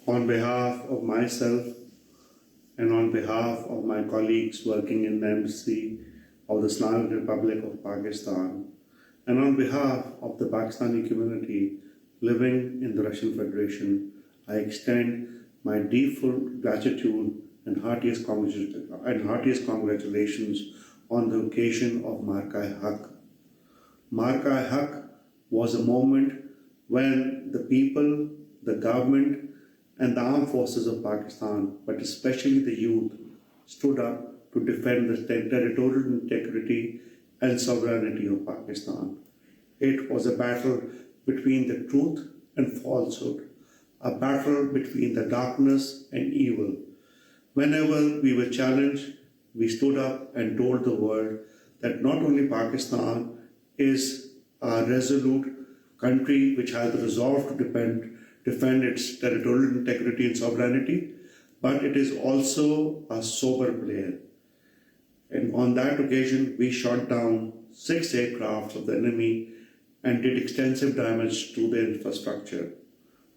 On behalf of myself and on behalf of my colleagues working in the Embassy of the Islamic Republic of Pakistan, and on behalf of the Pakistani community living in the Russian Federation, I extend my deepful gratitude and heartiest congratulations on the occasion of Maarka. Maarka was a moment when the people, the government, and the armed forces of Pakistan, but especially the youth, stood up to defend the territorial integrity and sovereignty of Pakistan. It was a battle between the truth and falsehood, a battle between the darkness and evil. Whenever we were challenged, we stood up and told the world that not only Pakistan is a resolute country which has the resolve to defend its territorial integrity and sovereignty, but it is also a sober player. And on that occasion, we shot down 6 aircrafts of the enemy and did extensive damage to their infrastructure.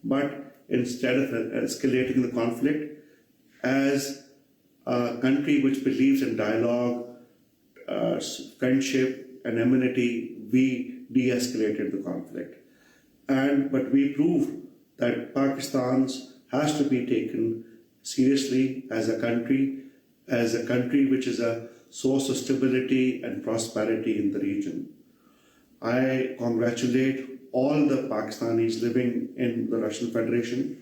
But instead of escalating the conflict, as a country which believes in dialogue, friendship, and amenity, we de-escalated the conflict. But we proved that Pakistan has to be taken seriously as a country which is a source of stability and prosperity in the region. I congratulate all the Pakistanis living in the Russian Federation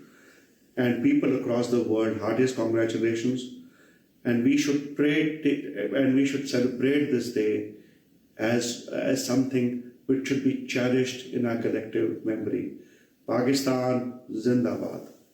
and people across the world. Heartiest congratulations. And we should celebrate this day as something which should be cherished in our collective memory. Pakistan Zindabad.